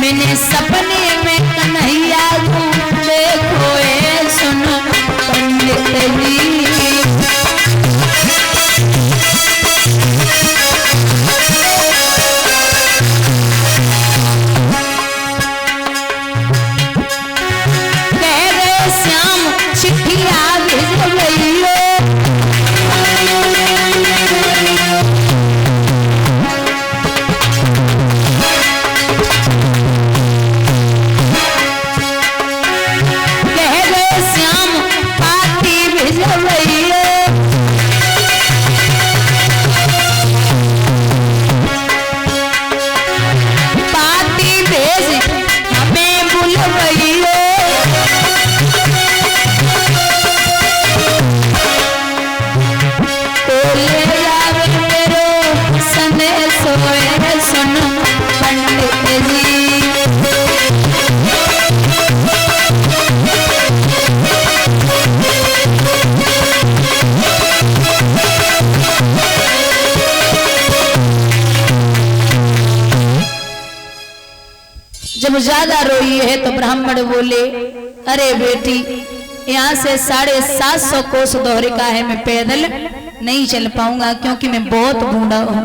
मैंने सपने में कन्हैया को देखो सुन पंडित जी। कह रहे श्याम चिट्ठिया भेजबैयो, जब ज्यादा रोई है तो ब्राह्मण बोले, अरे बेटी यहाँ से 750 कोस दोहरिका है, मैं पैदल नहीं चल पाऊंगा क्योंकि मैं बहुत बूढ़ा हूं।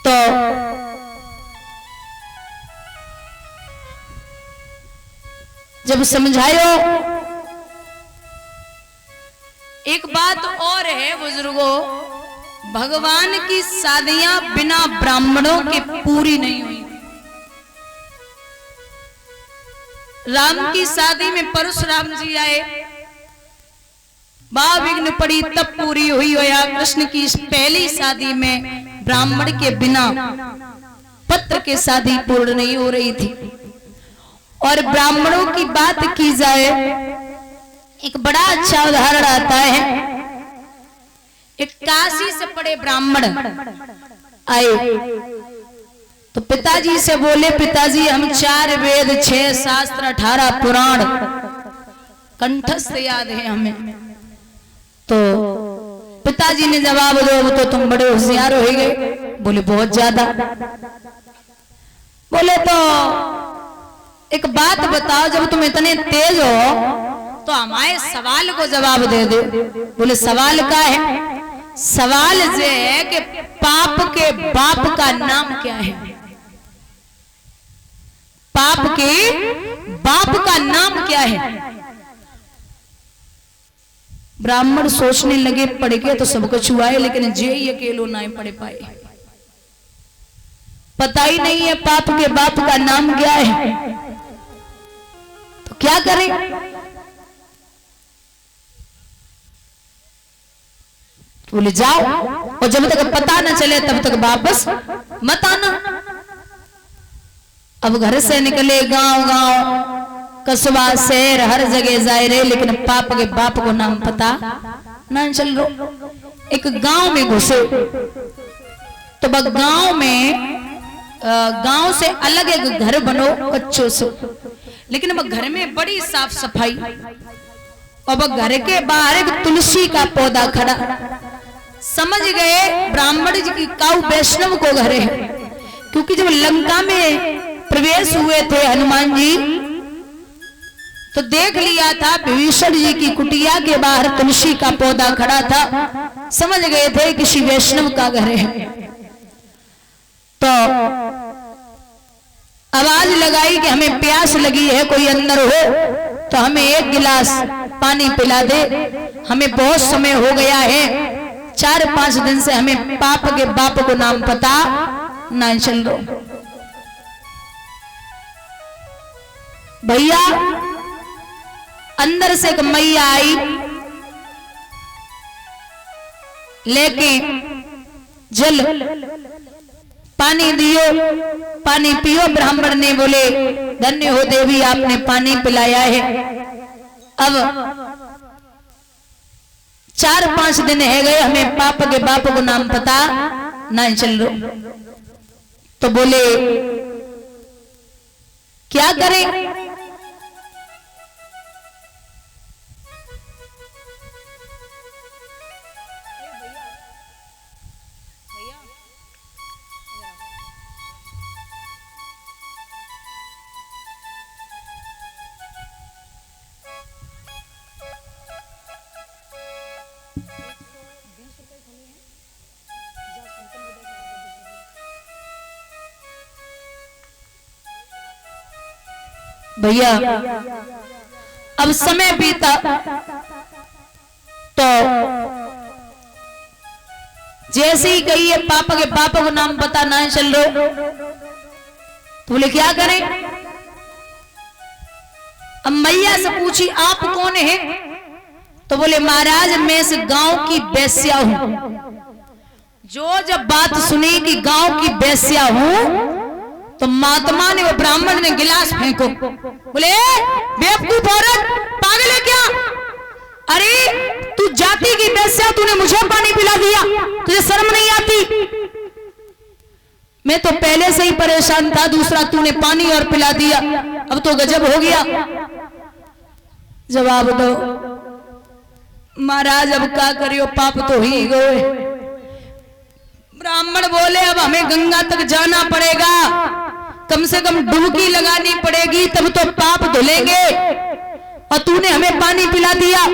तो जब समझायो, एक बात और है बुजुर्गों, भगवान की शादियां बिना ब्राह्मणों के पूरी नहीं हुई। राम की शादी में परशुराम जी आए, विघ्न पड़ी तब पूरी हुई। या कृष्ण की इस पहली शादी में ब्राह्मण के बिना पत्र के शादी पूर्ण नहीं हो रही थी। और ब्राह्मणों की बात की जाए, एक बड़ा अच्छा उदाहरण आता है। एक काशी से पड़े ब्राह्मण आए तो पिताजी से बोले, पिताजी हम 4 वेद 6 शास्त्र 18 पुराण कंठस्थ याद है हमें। तो पिताजी ने जवाब दो, तो तुम बड़े होशियार हो गए। बोले बहुत ज्यादा। बोले तो एक बात बताओ, जब तुम इतने तेज हो तो हमारे सवाल को जवाब दे दो। बोले सवाल का है? सवाल ये है कि पाप के बाप का नाम क्या है? पाप के बाप का नाम क्या है? ब्राह्मण सोचने लगे, पढ़ के तो सबको छुआए, लेकिन जे ही अकेलो ना पढ़ पाए। पता ही नहीं है पाप के बाप का नाम क्या है, तो क्या करें? बोले जाओ, और जब तक पता न चले तब तक वापस मत आना। अब घर से निकले, गांव गांव कस्बा शहर हर जगह जाए रहे, लेकिन पाप के बाप को नाम पता न चल रो। एक गांव में घुसे तो गांव में गांव से अलग एक घर बनो कच्चों से, लेकिन अब घर में बड़ी साफ सफाई। अब घर के बाहर एक तुलसी का पौधा खड़ा। समझ गए ब्राह्मण जी की काऊ वैष्णव को घर है, क्योंकि जब लंका में प्रवेश हुए थे हनुमान जी तो देख लिया था विभीषण जी की कुटिया के बाहर तुलसी का पौधा खड़ा था। समझ गए थे किसी वैष्णव का घर है। तो आवाज लगाई कि हमें प्यास लगी है, कोई अंदर हो तो हमें 1 गिलास पानी पिला दे, हमें बहुत समय हो गया है, 4-5 दिन से हमें पाप के बाप को नाम पता ना चल रो। भैया अंदर से एक मैया आई, लेके जल पानी दियो, पानी पियो। ब्राह्मण ने बोले धन्य हो देवी, आपने पानी पिलाया है। अब 4-5 दिन है गए, हमें पाप के बाप को नाम पता नहीं चल रहा। तो बोले क्या करें? भैया अब समय बीता तो जैसे ही कही है पापा के पापा को नाम पता नहीं चल रहा, तो बोले क्या करें? अब मैया से पूछी आप कौन है? तो बोले महाराज मैं इस गांव की वेश्या हूं। जो जब बात सुनी कि गांव की वेश्या हूं तो महात्मा ने, वो ब्राह्मण ने गिलास फेंको। बोले बेवकूफ औरत, पागल है क्या? अरे तू जाति की वेश्या, तूने मुझे पानी पिला दिया, तुझे शर्म नहीं आती? मैं तो पहले से ही परेशान था, दूसरा तूने पानी और पिला दिया, अब तो गजब हो गया। जवाब दो महाराज, अब क्या करियो, पाप तो ही गए। ब्राह्मण बोले अब हमें गंगा तक जाना पड़ेगा, कम से कम डुबकी लगानी पड़ेगी, तब तो पाप धुलेंगे, और तूने हमें पानी पिला दिया।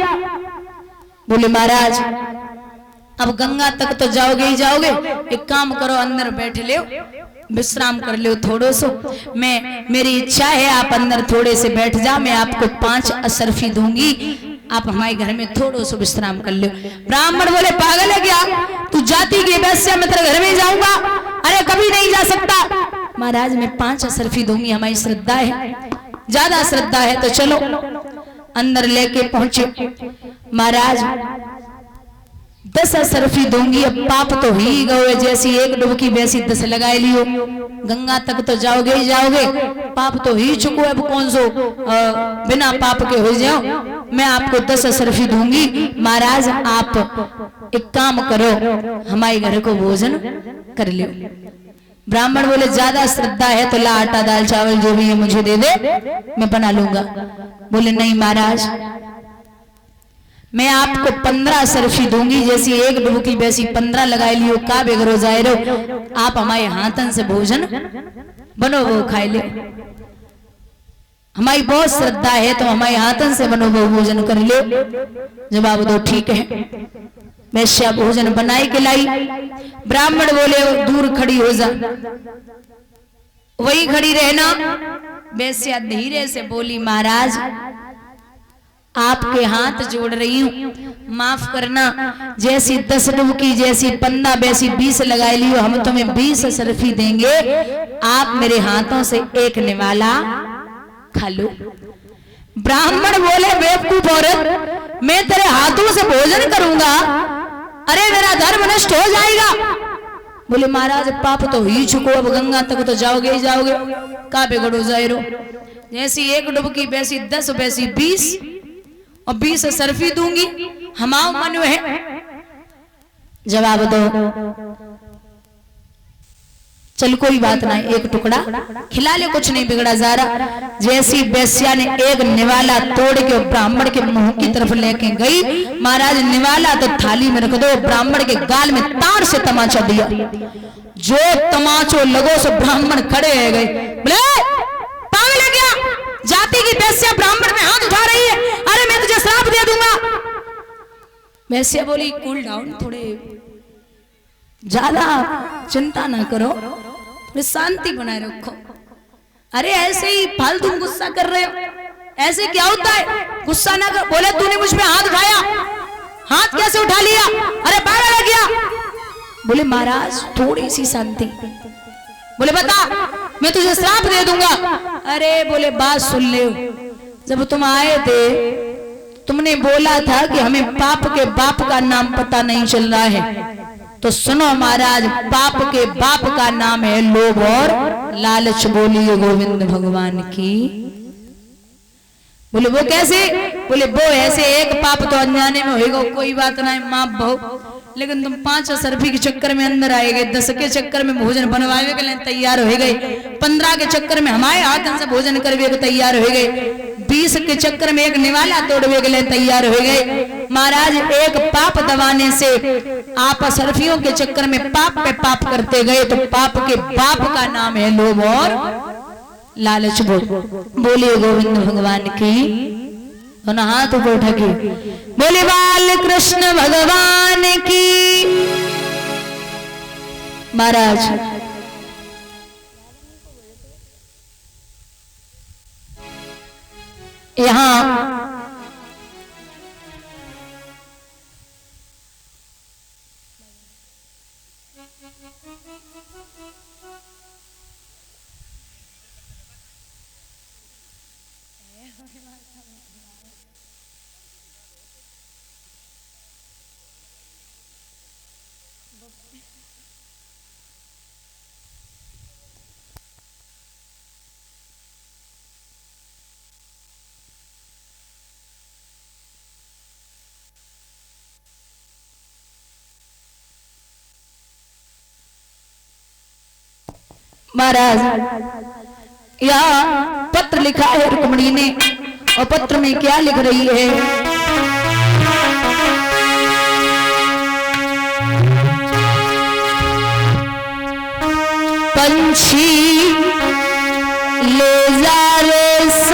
बोले महाराज अब गंगा तक तो जाओगे ही जाओगे, एक काम करो अंदर बैठ ले, विश्राम कर लो थोड़ो सो। मेरी इच्छा है आप अंदर थोड़े से बैठ जा, मैं आपको 5 असरफी दूंगी, आप हमारे घर में थोड़ो सो विश्राम कर लो। ब्राह्मण बोले पागल है क्या, तू जाति की वेश्या, मैं तेरे घर में जाऊंगा? अरे कभी नहीं जा सकता। महाराज मैं 5 असरफी दूंगी, हमारी श्रद्धा है, ज्यादा श्रद्धा है तो चलो। अंदर लेके पहुंचे महाराज, 10 असरफी दूंगी, अब पाप तो ही गए, जैसी एक डुबकी वैसी 10 लगाए लियो, गंगा तक तो जाओगे ही जाओगे, पाप तो ही चुको, अब कौन सो बिना पाप के हो जाओ। मैं आपको 10 असरफी दूंगी, महाराज आप एक काम करो, हमारे घर को भोजन कर लियो। ब्राह्मण बोले ज्यादा श्रद्धा है तो ला आटा दाल चावल जो भी है मुझे दे दे, मैं बना लूंगा। बोले नहीं महाराज मैं आपको 15 असरफी दूंगी, जैसी एक डुबकी वैसी 15 लगाए लियो, का बेगरो जाए रहो, आप हमारे हाथन से भोजन बनो वो खाए ले। हमारी बहुत श्रद्धा है तो हमारे हाथन से बनो वो भोजन कर ले। जवाब दो ठीक है। वैश्या भोजन बनाई के लाई, ब्राह्मण बोले दूर खड़ी हो जा, वही खड़ी रहना। वैश्या धीरे से बोली महाराज आपके हाथ जोड़ रही हूं, माफ करना, जैसी 10 डुबकी जैसी 15 वैसी 20 लगाए लियो, हम तुम्हें 20 असरफी देंगे, आप मेरे हाथों से एक निवाला खा लो। ब्राह्मण बोले बेवकूफ औरत, मैं तेरे हाथों से भोजन करूंगा, अरे मेरा धर्म नष्ट हो जाएगा। बोले महाराज पाप तो ही चुको, अब गंगा तक तो जाओगे ही जाओगे, का बिगड़ो जायरो, जैसी एक डुबकी वैसी 10 वैसी 20 और 20 असरफी दूंगी, हमाओ मन है। जवाब दो चल कोई बात नहीं, एक टुकड़ा खिला ले, कुछ नहीं बिगड़ा जा रहा। जैसी वैश्या ने एक निवाला तोड़ के ब्राह्मण के मुंह की तरफ लेके गई, महाराज निवाला तो थाली में रख दो, ब्राह्मण के गाल में तार से तमाचा दिया। जो तमाचो लगो सो ब्राह्मण खड़े रह गए। बोले पागल है क्या, जाति की वैश्या ब्राह्मण में हाथ उठा रही है, अरे मैं तुझे श्राप दे दूंगा। वैश्या बोली कूल डाउन, थोड़े ज्यादा चिंता ना करो, शांति बनाए रखो। अरे ऐसे ही फालतू गुस्सा कर रहे हो, ऐसे क्या होता है, गुस्सा ना कर। बोले तूने मुझ पे हाथ उठाया, हाथ कैसे उठा लिया, अरे पागल है क्या? बोले महाराज थोड़ी सी शांति। बोले बता मैं तुझे श्राप दे दूंगा। अरे बोले बात सुन ले, जब तुम आए थे तुमने बोला था कि हमें पाप के बाप का नाम पता नहीं चल रहा है, तो सुनो महाराज, पाप के बाप का नाम है लोभ और लालच। बोलिए गोविंद भगवान की। बोले वो कैसे? बोले वो ऐसे, एक पाप तो अनजाने में होएगा, कोई बात नहीं, माफ बहु, लेकिन तुम 5 सरफी के चक्कर में अंदर आए गए, 10 के चक्कर में भोजन बनवावे के लिए तैयार हो गए, 15 के चक्कर में हमारे हाथ से भोजन करवे के तैयार हो गए, 20 के चक्कर में एक निवाला तोड़वे के लिए तैयार हो गए। महाराज एक पाप दबाने से आप सरफियों के चक्कर में पाप पे पाप करते गए, तो पाप के बाप का नाम है लोभ और लालच। बोलिए गोविंद भगवान की, हाथ को उठाके बोले बाल कृष्ण भगवान की। महाराज यहाँ महाराज यहाँ पत्र लिखा है रुक्मणी ने, और पत्र में क्या लिख रही है? पंछी ले जा रे